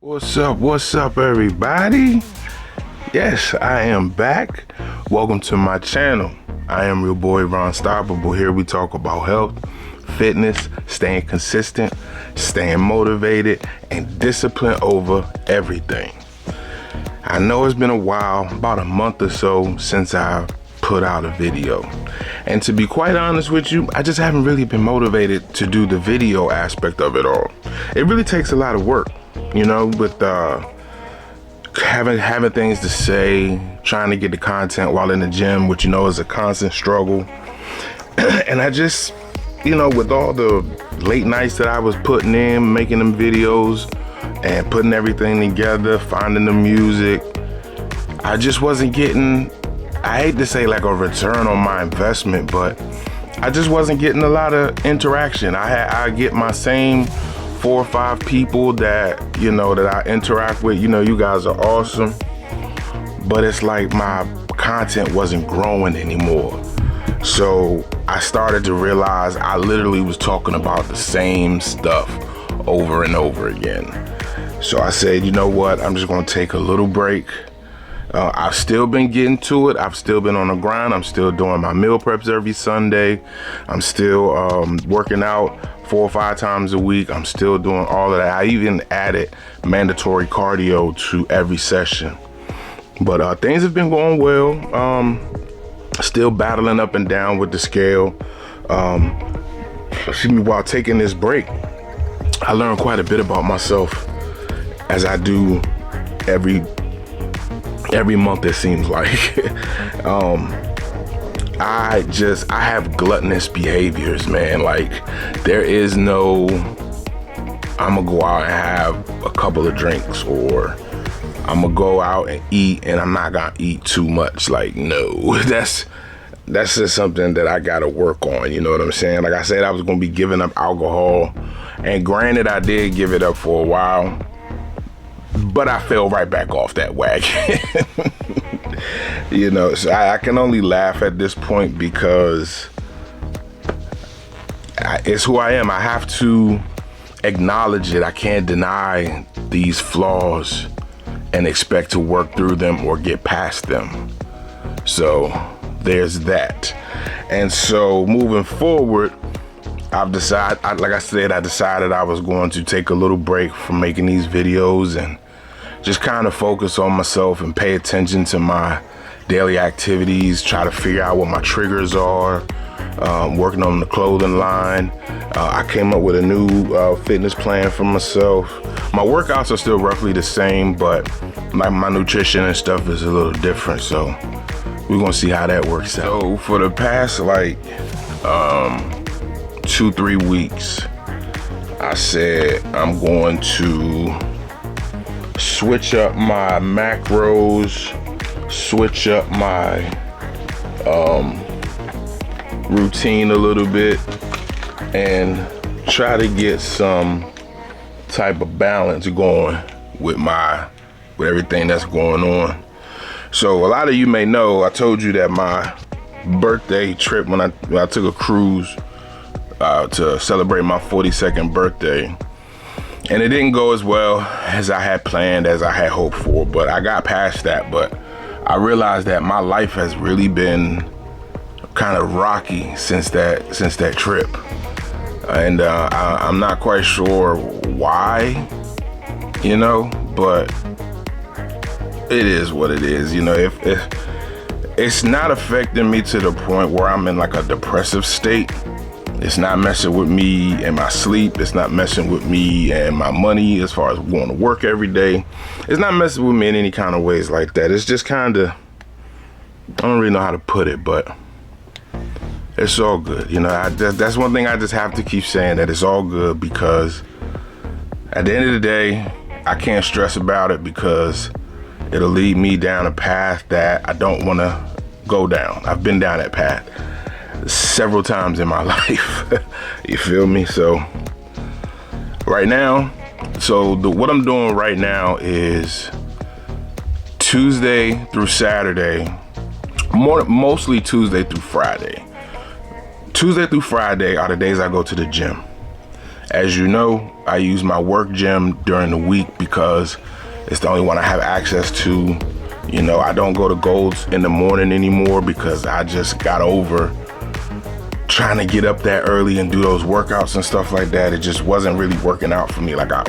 What's up, everybody? Yes, I am back. Welcome to my channel. I am your boy, Ronstoppable. Here we talk about health, fitness, staying consistent, staying motivated, and discipline over everything. I know it's been a while, about a month or so since I put out a video. And to be quite honest with you, I just haven't really been motivated to do the video aspect of it all. It really takes a lot of work, you know, with having things to say, trying to get the content while in the gym, which you know is a constant struggle. And I just, you know, with all the late nights that I was putting in, making them videos and putting everything together, finding the music, I just wasn't getting, I hate to say like a return on my investment, but I just wasn't getting a lot of interaction. I get my same 4 or 5 people that, you know, that I interact with. You know, you guys are awesome, but it's like my content wasn't growing anymore. So I started to realize I literally was talking about the same stuff over and over again. So I said, you know what, I'm just gonna take a little break. I've still been getting to it. I've still been on the grind. I'm still doing my meal preps every Sunday. I'm still working out 4 or 5 times a week. I'm still doing all of that. I even added mandatory cardio to every session. But things have been going well. Still battling up and down with the scale. While taking this break, I learned quite a bit about myself, as I do every month, it seems like. I have gluttonous behaviors, man. Like, there is no, I'm gonna go out and have a couple of drinks, or I'm gonna go out and eat and I'm not gonna eat too much. Like, no, that's just something that I gotta work on, you know what I'm saying? Like I said, I was gonna be giving up alcohol, and granted, I did give it up for a while, but I fell right back off that wagon. You know, so I can only laugh at this point because it's who I am. I have to acknowledge it. I can't deny these flaws and expect to work through them or get past them. So there's that. And so moving forward, I've decided, like I said, I decided I was going to take a little break from making these videos and just kind of focus on myself and pay attention to my daily activities, try to figure out what my triggers are, working on the clothing line. I came up with a new fitness plan for myself. My workouts are still roughly the same, but my nutrition and stuff is a little different, so we're gonna see how that works out. So for the past like 2-3 weeks, I said I'm going to switch up my macros, switch up my routine a little bit, and try to get some type of balance going with everything that's going on. So a lot of you may know, I told you that my birthday trip, when I took a cruise to celebrate my 42nd birthday, and it didn't go as well as I had planned, as I had hoped for, but I got past that. But I realized that my life has really been kind of rocky since that trip. And I'm not quite sure why, you know, but it is what it is. You know, if it's not affecting me to the point where I'm in like a depressive state. It's not messing with me and my sleep. It's not messing with me and my money as far as going to work every day. It's not messing with me in any kind of ways like that. It's just kind of, I don't really know how to put it, but it's all good. You know, that's one thing I just have to keep saying, that it's all good, because at the end of the day, I can't stress about it, because it'll lead me down a path that I don't want to go down. I've been down that path several times in my life. You feel me? So right now, what I'm doing right now is Tuesday through Saturday, mostly Tuesday through Friday. Tuesday through Friday are the days I go to the gym. As you know, I use my work gym during the week because it's the only one I have access to. You know, I don't go to Gold's in the morning anymore because I just got over trying to get up that early and do those workouts and stuff like that. It just wasn't really working out for me like I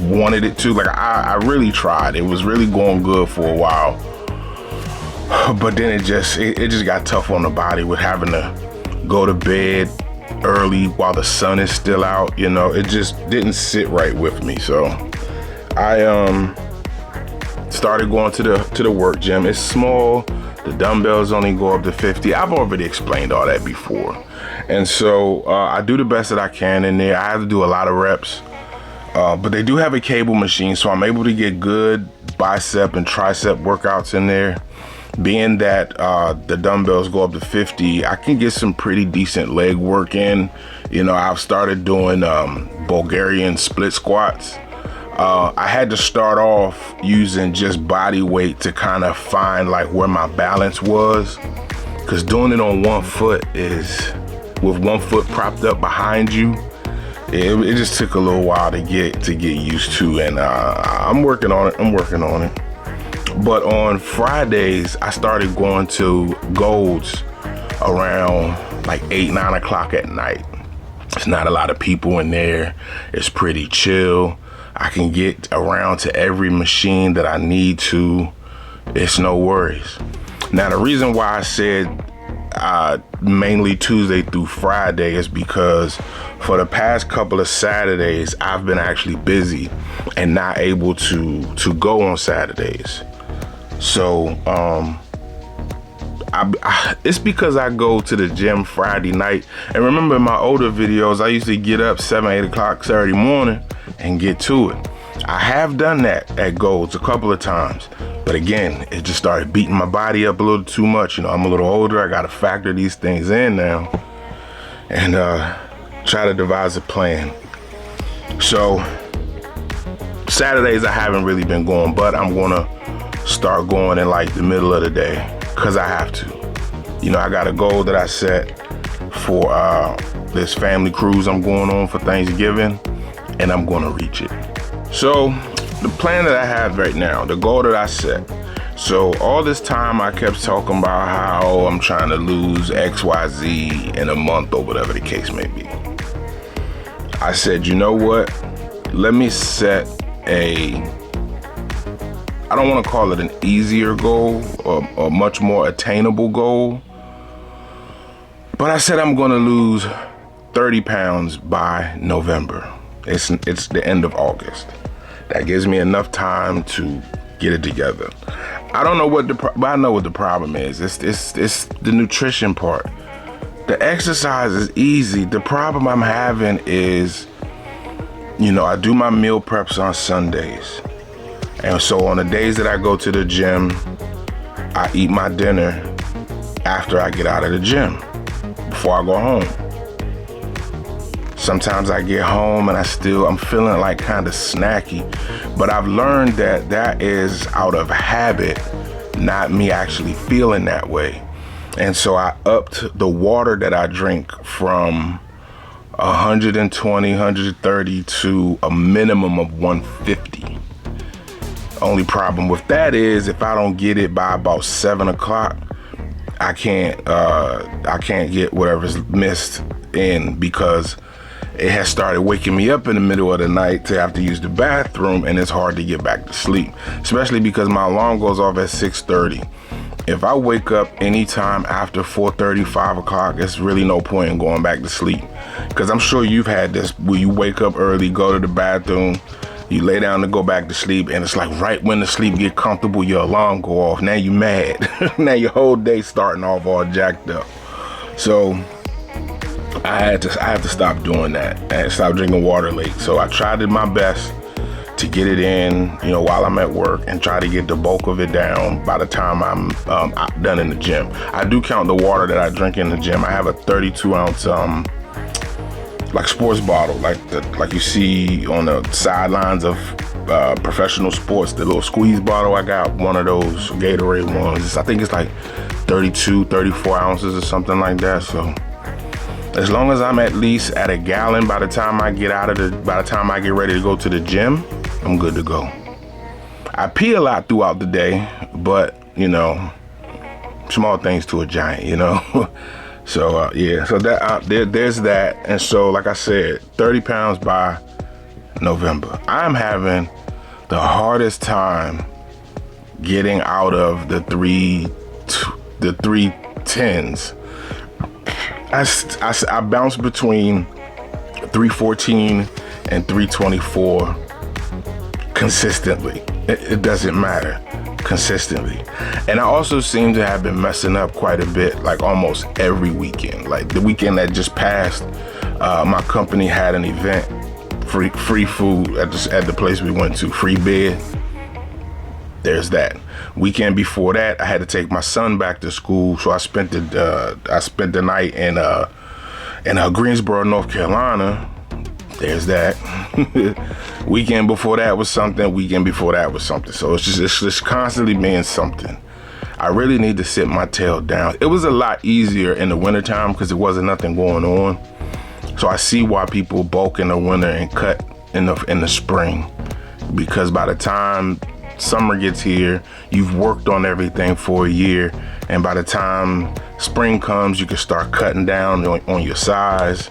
wanted it to. Like I really tried. It was really going good for a while, but then it just got tough on the body with having to go to bed early while the sun is still out. You know, it just didn't sit right with me. So I started going to the work gym. It's small. The dumbbells only go up to 50. I've already explained all that before. And so I do the best that I can in there. I have to do a lot of reps, but they do have a cable machine, so I'm able to get good bicep and tricep workouts in there. Being that the dumbbells go up to 50, I can get some pretty decent leg work in. You know, I've started doing Bulgarian split squats. I had to start off using just body weight to kind of find like where my balance was, because doing it on one foot is, with one foot propped up behind you, it just took a little while to get used to, and I'm working on it. But on Fridays, I started going to Gold's around like 8-9 o'clock at night. There's not a lot of people in there. It's pretty chill. I can get around to every machine that I need to. It's no worries. Now, the reason why I said mainly Tuesday through Friday is because for the past couple of Saturdays, I've been actually busy and not able to go on Saturdays. So it's because I go to the gym Friday night. And remember, in my older videos, I used to get up 7-8 o'clock Saturday morning and get to it. I have done that at Gold's a couple of times, but again, it just started beating my body up a little too much. You know, I'm a little older. I got to factor these things in now and try to devise a plan. So Saturdays I haven't really been going, but I'm gonna start going in like the middle of the day because I have to. You know, I got a goal that I set for this family cruise I'm going on for Thanksgiving, and I'm gonna reach it. So the plan that I have right now, the goal that I set, so all this time I kept talking about how I'm trying to lose XYZ in a month or whatever the case may be. I said, you know what? Let me set I don't want to call it an easier goal or a much more attainable goal, but I said I'm going to lose 30 pounds by November. It's the end of August. That gives me enough time to get it together. I don't know but I know what the problem is. It's the nutrition part. The exercise is easy. The problem I'm having is, you know, I do my meal preps on Sundays. And so on the days that I go to the gym, I eat my dinner after I get out of the gym, before I go home. Sometimes I get home and I'm feeling like kind of snacky, but I've learned that is out of habit, not me actually feeling that way. And so I upped the water that I drink from 120, 130 to a minimum of 150. Only problem with that is if I don't get it by about 7 o'clock, I can't get whatever's missed in, because it has started waking me up in the middle of the night to have to use the bathroom, and it's hard to get back to sleep, especially because my alarm goes off at 6:30. If I wake up anytime after 4:30, 5 o'clock, it's really no point in going back to sleep, because I'm sure you've had this where you wake up early, go to the bathroom, you lay down to go back to sleep, and it's like right when the sleep get comfortable, your alarm go off. Now you mad. Now your whole day starting off all jacked up. So I have to stop doing that and stop drinking water late. So I tried my best to get it in, you know, while I'm at work, and try to get the bulk of it down by the time I'm done in the gym. I do count the water that I drink in the gym. I have a 32 ounce like sports bottle, like you see on the sidelines of professional sports, the little squeeze bottle. I got one of those Gatorade ones. I think it's like 32, 34 ounces or something like that. So As long as I'm at least at a gallon by the time I get ready to go to the gym, I'm good to go. I pee a lot throughout the day, but you know, small things to a giant, you know. So yeah, so that there's that. And so like I said, 30 pounds by November. I'm having the hardest time getting out of the 310s. I bounce between 314 and 324 consistently. It doesn't matter, consistently. And I also seem to have been messing up quite a bit, like almost every weekend. Like the weekend that just passed, my company had an event, free food at the place we went to, free bed. There's that. Weekend before that, I had to take my son back to school, so I spent the night in Greensboro, North Carolina. There's that. Weekend before that was something. Weekend before that was something. So it's just constantly being something. I really need to sit my tail down. It was a lot easier in the wintertime because there wasn't nothing going on. So I see why people bulk in the winter and cut in the spring, because by the time summer gets here, you've worked on everything for a year, and by the time spring comes, you can start cutting down on your size,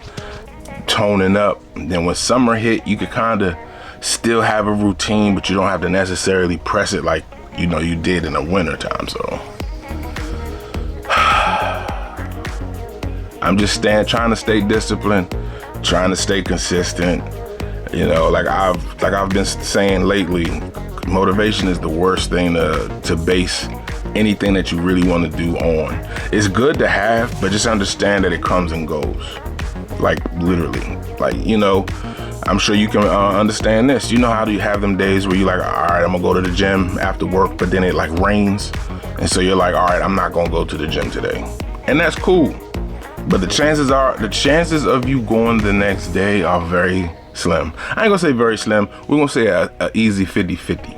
toning up. And then when summer hit, you could kind of still have a routine, but you don't have to necessarily press it like you know you did in the winter time. So I'm just trying to stay disciplined, trying to stay consistent. You know, like I've been saying lately, motivation is the worst thing to base anything that you really want to do on. It's good to have, but just understand that it comes and goes. Like literally, like, you know, I'm sure you can understand this. You know how do you have them days where you're like, all right, I'm gonna go to the gym after work, but then it like rains, and so you're like, all right, I'm not gonna go to the gym today, and that's cool. But the chances of you going the next day are very slim. I ain't gonna say very slim. We're gonna say a easy 50-50.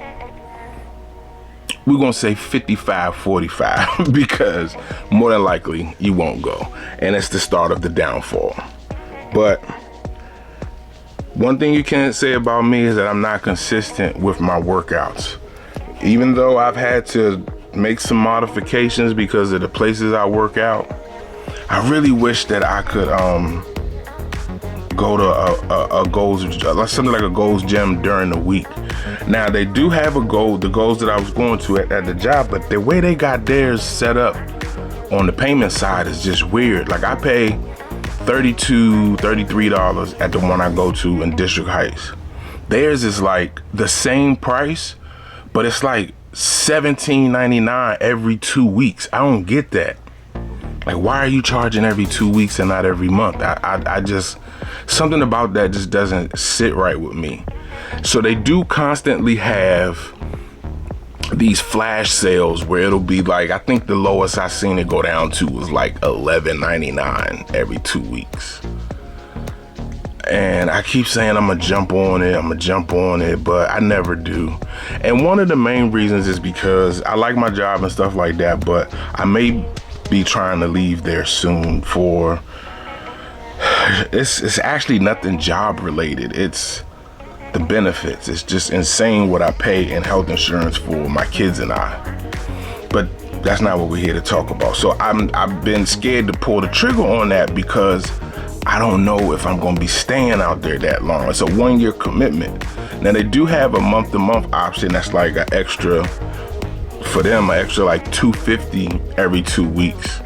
We're gonna say 55-45 because more than likely you won't go, and it's the start of the downfall. But one thing you can't say about me is that I'm not consistent with my workouts. Even though I've had to make some modifications because of the places I work out, I really wish that I could go to a Gold's, something like a Gold's gym during the week. Now they do have the Gold's that I was going to at the job, but the way they got theirs set up on the payment side is just weird. Like I pay $32, $33 at the one I go to in District Heights. Theirs is like the same price, but it's like $17.99 every 2 weeks. I don't get that. Like, why are you charging every 2 weeks and not every month? I just, something about that just doesn't sit right with me. So they do constantly have these flash sales where it'll be like, I think the lowest I seen it go down to was like $11.99 every 2 weeks. And I keep saying I'm gonna jump on it, but I never do. And one of the main reasons is because I like my job and stuff like that, but I may be trying to leave there soon for, it's actually nothing job related. It's the benefits. It's just insane what I pay in health insurance for my kids and I. But that's not what we're here to talk about. So I've been scared to pull the trigger on that because I don't know if I'm gonna be staying out there that long. It's a 1-year commitment. Now they do have a month-to-month option that's like an extra, for them, an extra like $250 every 2 weeks.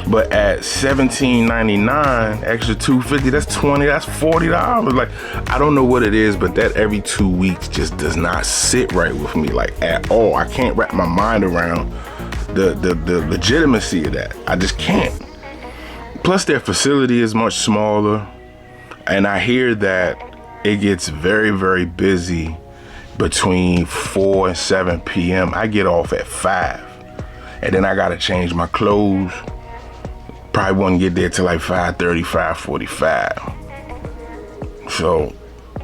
But at $17.99, extra $250, that's $20, that's $40. Like, I don't know what it is, but that every 2 weeks just does not sit right with me, like at all. I can't wrap my mind around the legitimacy of that. I just can't. Plus their facility is much smaller, and I hear that it gets very, very busy between 4 and 7 p.m. I get off at 5, and then I gotta change my clothes. Probably wouldn't get there till like 5:30, 5:45. So,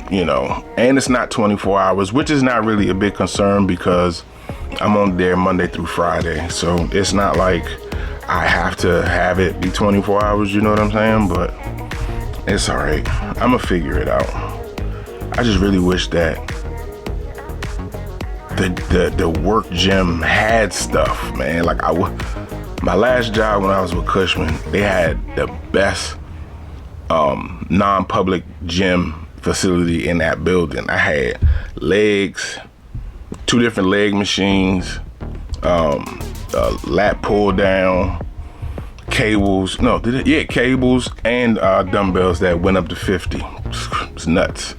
you know, and it's not 24 hours, which is not really a big concern because I'm on there Monday through Friday. So it's not like I have to have it be 24 hours, you know what I'm saying? But it's all right. I'm gonna figure it out. I just really wish that the work gym had stuff, man. Like my last job when I was with Cushman, they had the best non-public gym facility in that building. I had legs, 2 different leg machines, lat pull down, cables, cables and dumbbells that went up to 50. It's nuts.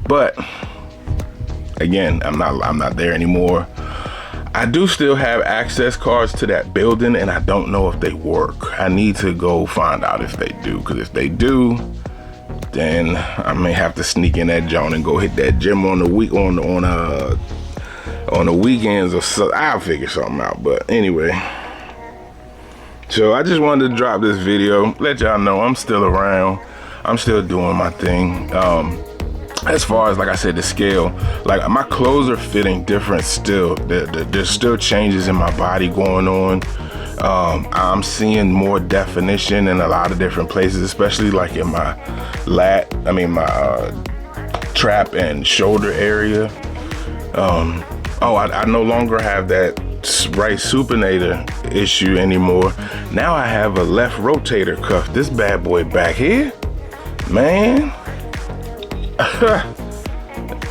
But again, I'm not there anymore. I do still have access cards to that building, and I don't know if they work. I need to go find out if they do, because if they do, then I may have to sneak in that joint and go hit that gym on the weekends or so. I'll figure something out. But anyway, so I just wanted to drop this video, let y'all know I'm still around. I'm still doing my thing. As far as, like I said, the scale, like my clothes are fitting different still. There's still changes in my body going on. I'm seeing more definition in a lot of different places, especially like in my trap and shoulder area. I no longer have that right supinator issue anymore. Now I have a left rotator cuff. This bad boy back here, man.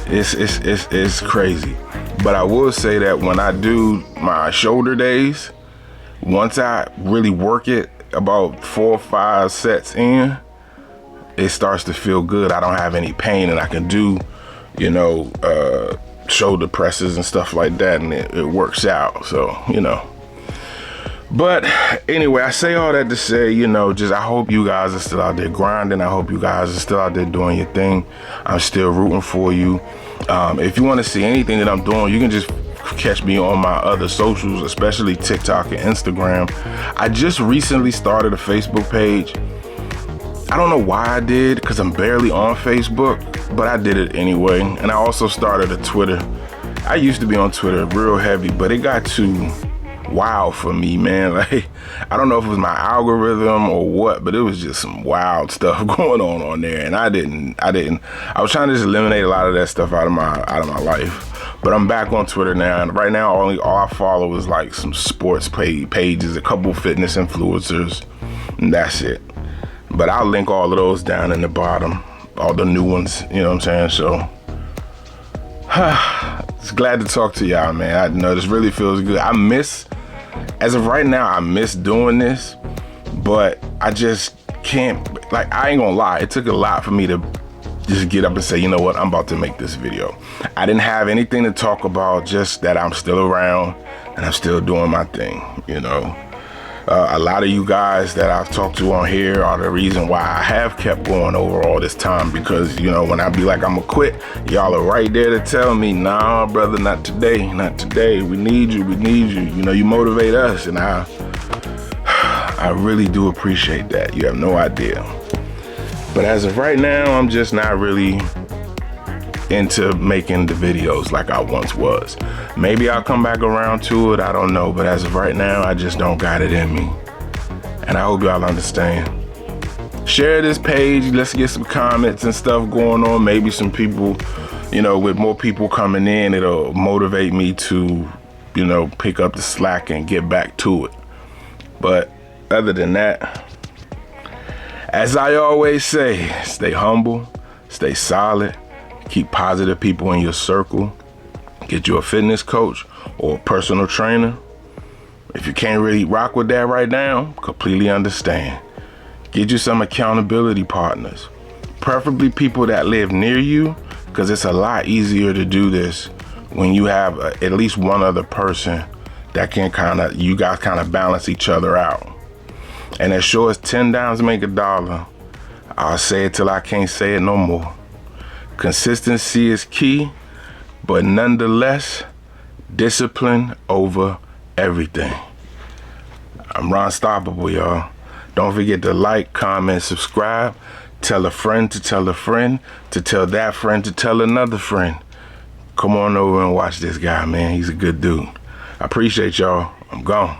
It's crazy. But I will say that when I do my shoulder days, once I really work it about 4 or 5 sets in, it starts to feel good. I don't have any pain, and I can do, shoulder presses and stuff like that, and it works out. So, But anyway, I say all that to say, I hope you guys are still out there grinding. I hope you guys are still out there doing your thing. I'm still rooting for you. If you want to see anything that I'm doing, you can just catch me on my other socials, especially TikTok and Instagram. I just recently started a Facebook page. I don't know why I did, because I'm barely on Facebook, but I did it anyway. And I also started a Twitter. I used to be on Twitter real heavy, but it got too wild for me, man. Like, I don't know if it was my algorithm or what, but it was just some wild stuff going on there, and I was trying to just eliminate a lot of that stuff out of my life. But I'm back on Twitter now, and right now all I follow is like some sports pages, a couple fitness influencers, and that's it. But I'll link all of those down in the bottom, all the new ones, you know what I'm saying? So it's glad to talk to y'all, man. I know this really feels good. As of right now, I miss doing this, but I just can't, I ain't gonna lie. It took a lot for me to just get up and say, you know what, I'm about to make this video. I didn't have anything to talk about, just that I'm still around and I'm still doing my thing, A lot of you guys that I've talked to on here are the reason why I have kept going over all this time, because, when I be like, I'm gonna quit, y'all are right there to tell me, nah, brother, not today, not today. We need you, you motivate us, and I really do appreciate that. You have no idea. But as of right now, I'm just not really into making the videos like I once was. Maybe I'll come back around to it, I don't know, but as of right now, I just don't got it in me. And I hope y'all understand. Share this page, let's get some comments and stuff going on. Maybe some people, with more people coming in, it'll motivate me to, pick up the slack and get back to it. But other than that, as I always say, stay humble, stay solid, keep positive people in your circle. Get you a fitness coach or a personal trainer. If you can't really rock with that right now, completely understand. Get you some accountability partners, preferably people that live near you, because it's a lot easier to do this when you have at least one other person that can you guys kind of balance each other out. And as sure as 10 dimes make $1, I'll say it till I can't say it no more. Consistency is key, but nonetheless, discipline over everything. I'm Ron-Stoppable, y'all. Don't forget to like, comment, subscribe. Tell a friend to tell a friend to tell that friend to tell another friend. Come on over and watch this guy, man. He's a good dude. I appreciate y'all. I'm gone.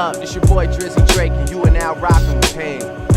up? It's your boy Drizzy Drake, and you are now rocking with Pain.